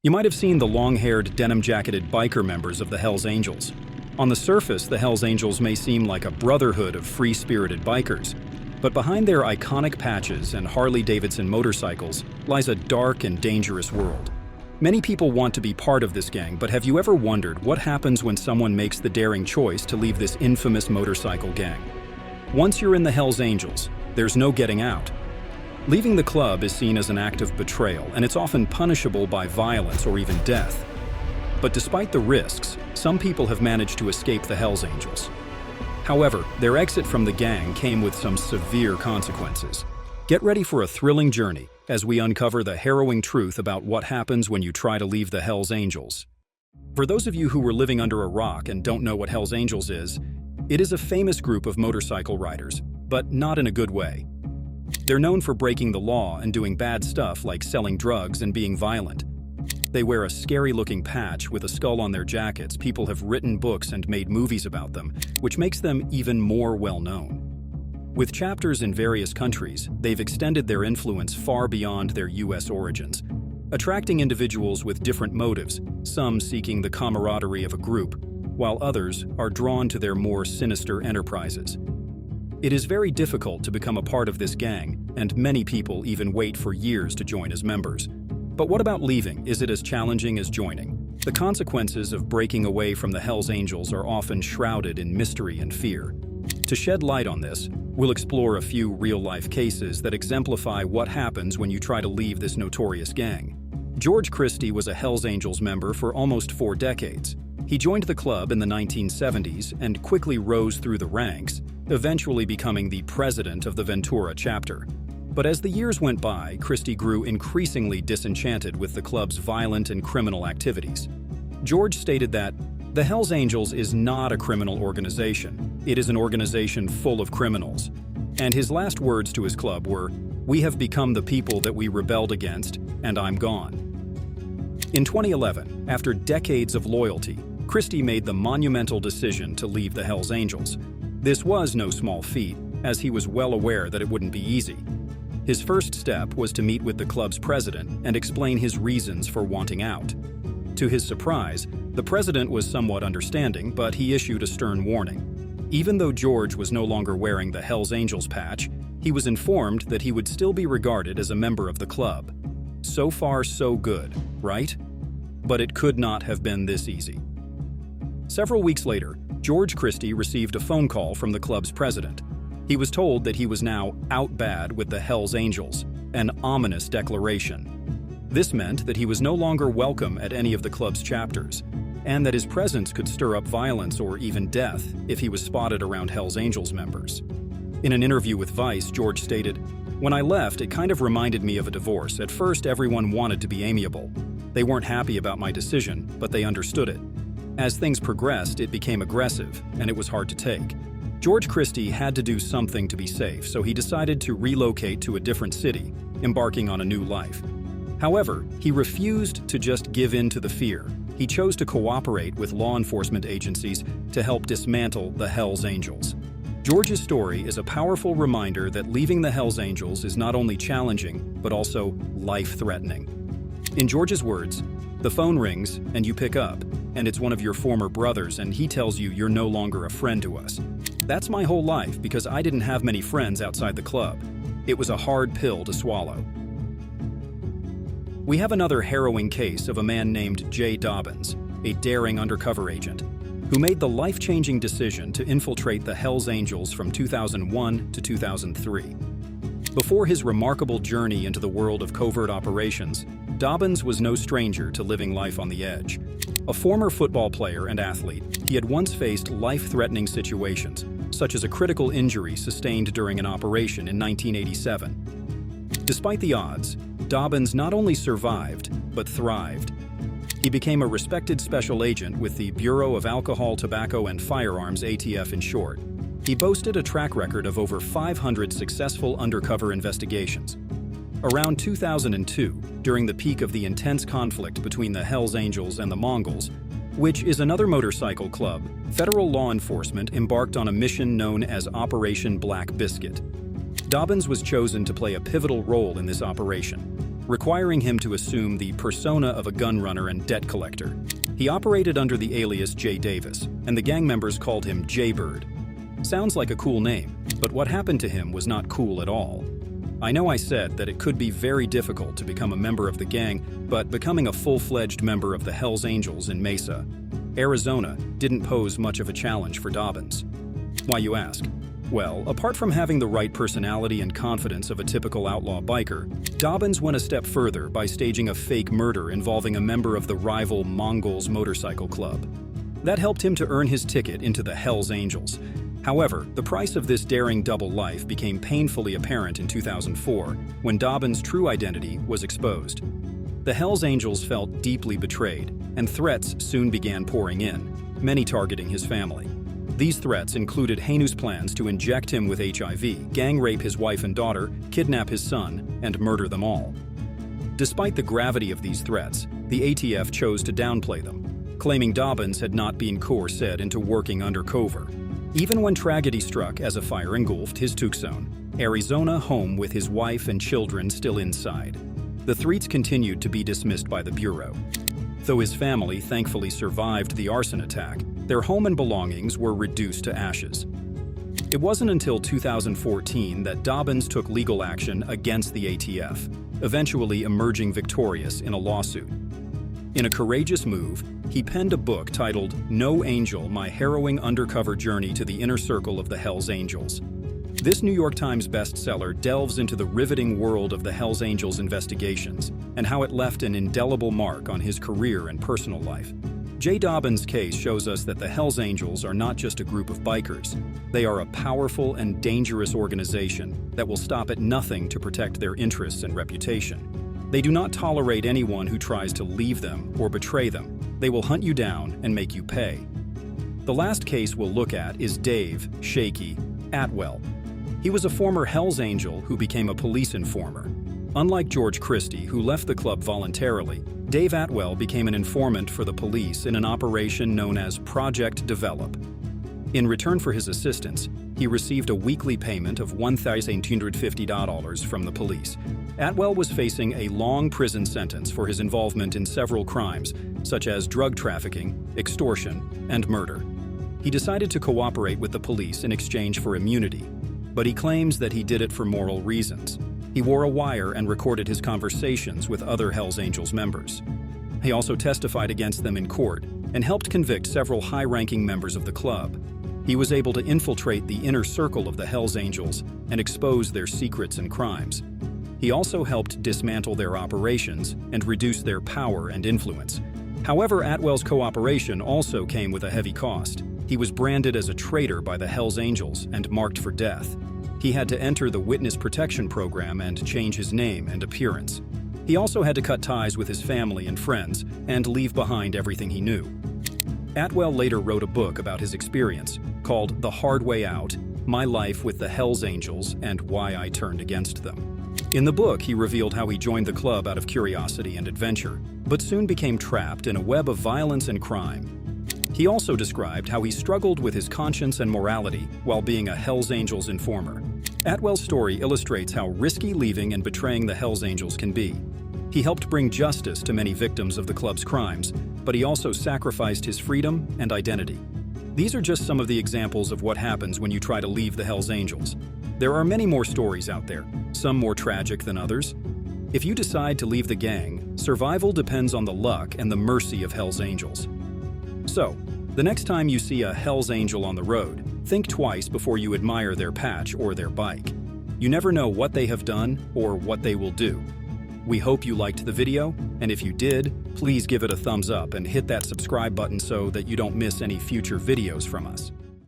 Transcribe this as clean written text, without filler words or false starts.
You might have seen the long-haired, denim-jacketed biker members of the Hells Angels. On the surface, the Hells Angels may seem like a brotherhood of free-spirited bikers, but behind their iconic patches and Harley-Davidson motorcycles lies a dark and dangerous world. Many people want to be part of this gang, but have you ever wondered what happens when someone makes the daring choice to leave this infamous motorcycle gang? Once you're in the Hells Angels, there's no getting out. Leaving the club is seen as an act of betrayal, and it's often punishable by violence or even death. But despite the risks, some people have managed to escape the Hells Angels. However, their exit from the gang came with some severe consequences. Get ready for a thrilling journey as we uncover the harrowing truth about what happens when you try to leave the Hells Angels. For those of you who were living under a rock and don't know what Hells Angels is, it is a famous group of motorcycle riders, but not in a good way. They're known for breaking the law and doing bad stuff like selling drugs and being violent. They wear a scary-looking patch with a skull on their jackets. People have written books and made movies about them, which makes them even more well-known. With chapters in various countries, they've extended their influence far beyond their US origins, attracting individuals with different motives, some seeking the camaraderie of a group, while others are drawn to their more sinister enterprises. It is very difficult to become a part of this gang, and many people even wait for years to join as members. But what about leaving? Is it as challenging as joining? The consequences of breaking away from the Hells Angels are often shrouded in mystery and fear. To shed light on this, we'll explore a few real-life cases that exemplify what happens when you try to leave this notorious gang. George Christie was a Hells Angels member for almost 4 decades. He joined the club in the 1970s and quickly rose through the ranks, eventually becoming the president of the Ventura chapter. But as the years went by, Christie grew increasingly disenchanted with the club's violent and criminal activities. George stated that, "The Hells Angels is not a criminal organization. It is an organization full of criminals." And his last words to his club were, "We have become the people that we rebelled against, and I'm gone." In 2011, after decades of loyalty, Christie made the monumental decision to leave the Hells Angels. This was no small feat, as he was well aware that it wouldn't be easy. His first step was to meet with the club's president and explain his reasons for wanting out. To his surprise, the president was somewhat understanding, but he issued a stern warning. Even though George was no longer wearing the Hells Angels patch, he was informed that he would still be regarded as a member of the club. So far, so good, right? But it could not have been this easy. Several weeks later, George Christie received a phone call from the club's president. He was told that he was now out bad with the Hells Angels, an ominous declaration. This meant that he was no longer welcome at any of the club's chapters, and that his presence could stir up violence or even death if he was spotted around Hells Angels members. In an interview with Vice, George stated, "When I left, it kind of reminded me of a divorce. At first, everyone wanted to be amiable. They weren't happy about my decision, but they understood it. As things progressed, it became aggressive, and it was hard to take." George Christie had to do something to be safe, so he decided to relocate to a different city, embarking on a new life. However, he refused to just give in to the fear. He chose to cooperate with law enforcement agencies to help dismantle the Hells Angels. George's story is a powerful reminder that leaving the Hells Angels is not only challenging, but also life-threatening. In George's words, "The phone rings, and you pick up, and it's one of your former brothers, and he tells you you're no longer a friend to us. That's my whole life because I didn't have many friends outside the club. It was a hard pill to swallow." We have another harrowing case of a man named Jay Dobbins, a daring undercover agent, who made the life-changing decision to infiltrate the Hells Angels from 2001 to 2003. Before his remarkable journey into the world of covert operations, Dobbins was no stranger to living life on the edge. A former football player and athlete, he had once faced life-threatening situations, such as a critical injury sustained during an operation in 1987. Despite the odds, Dobbins not only survived, but thrived. He became a respected special agent with the Bureau of Alcohol, Tobacco, and Firearms, ATF in short. He boasted a track record of over 500 successful undercover investigations. Around 2002, during the peak of the intense conflict between the Hells Angels and the Mongols, which is another motorcycle club, federal law enforcement embarked on a mission known as Operation Black Biscuit. Dobbins was chosen to play a pivotal role in this operation. requiring him to assume the persona of a gun runner and debt collector. He operated under the alias Jay Davis, and the gang members called him Jaybird. Sounds like a cool name, but what happened to him was not cool at all. I know I said that it could be very difficult to become a member of the gang, but becoming a full-fledged member of the Hells Angels in Mesa, Arizona, didn't pose much of a challenge for Dobbins. Why, you ask? Well, apart from having the right personality and confidence of a typical outlaw biker, Dobbins went a step further by staging a fake murder involving a member of the rival Mongols Motorcycle Club. That helped him to earn his ticket into the Hells Angels. However, the price of this daring double life became painfully apparent in 2004 when Dobbins' true identity was exposed. The Hells Angels felt deeply betrayed, and threats soon began pouring in, many targeting his family. These threats included heinous plans to inject him with HIV, gang rape his wife and daughter, kidnap his son, and murder them all. Despite the gravity of these threats, the ATF chose to downplay them, claiming Dobbins had not been coerced into working undercover. Even when tragedy struck as a fire engulfed his Tucson, Arizona home with his wife and children still inside, the threats continued to be dismissed by the Bureau. Though his family thankfully survived the arson attack, their home and belongings were reduced to ashes. It wasn't until 2014 that Dobbins took legal action against the ATF, eventually emerging victorious in a lawsuit. In a courageous move, he penned a book titled No Angel: My Harrowing Undercover Journey to the Inner Circle of the Hells Angels. This New York Times bestseller delves into the riveting world of the Hells Angels investigations and how it left an indelible mark on his career and personal life. Jay Dobbins' case shows us that the Hells Angels are not just a group of bikers. They are a powerful and dangerous organization that will stop at nothing to protect their interests and reputation. They do not tolerate anyone who tries to leave them or betray them. They will hunt you down and make you pay. The last case we'll look at is Dave "Shaky" Atwell. He was a former Hells Angel who became a police informer. Unlike George Christie, who left the club voluntarily, Dave Atwell became an informant for the police in an operation known as Project Develop. In return for his assistance, he received a weekly payment of $1,250 from the police. Atwell was facing a long prison sentence for his involvement in several crimes, such as drug trafficking, extortion, and murder. He decided to cooperate with the police in exchange for immunity, but he claims that he did it for moral reasons. He wore a wire and recorded his conversations with other Hells Angels members. He also testified against them in court and helped convict several high-ranking members of the club. He was able to infiltrate the inner circle of the Hells Angels and expose their secrets and crimes. He also helped dismantle their operations and reduce their power and influence. However, Atwell's cooperation also came with a heavy cost. He was branded as a traitor by the Hells Angels and marked for death. He had to enter the Witness Protection Program and change his name and appearance. He also had to cut ties with his family and friends and leave behind everything he knew. Atwell later wrote a book about his experience called The Hard Way Out: My Life with the Hells Angels and Why I Turned Against Them. In the book, he revealed how he joined the club out of curiosity and adventure, but soon became trapped in a web of violence and crime. He also described how he struggled with his conscience and morality while being a Hells Angels informer. Atwell's story illustrates how risky leaving and betraying the Hells Angels can be. He helped bring justice to many victims of the club's crimes, but he also sacrificed his freedom and identity. These are just some of the examples of what happens when you try to leave the Hells Angels. There are many more stories out there, some more tragic than others. If you decide to leave the gang, survival depends on the luck and the mercy of Hells Angels. So, the next time you see a Hells Angel on the road, think twice before you admire their patch or their bike. You never know what they have done or what they will do. We hope you liked the video, and if you did, please give it a thumbs up and hit that subscribe button so that you don't miss any future videos from us.